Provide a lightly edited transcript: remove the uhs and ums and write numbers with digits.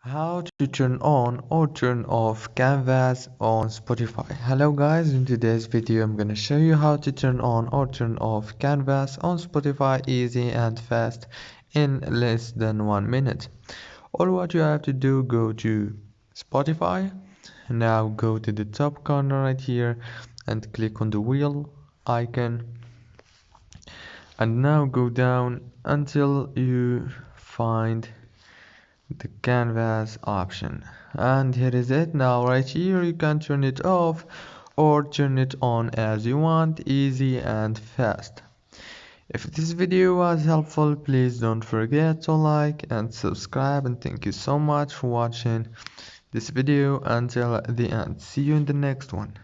How to turn on or turn off canvas on Spotify. Hello guys, in today's video I'm gonna show you how to turn on or turn off canvas on Spotify easy and fast in less than 1 minute. All what you have to do, go to Spotify. Now go to the top corner right here and click on the wheel icon, and now go down until you find the canvas option, and here is it. Now right here you can turn it off or turn it on as you want, easy and fast. If this video was helpful, please don't forget to like and subscribe, and thank you so much for watching this video until the end. See you in the next one.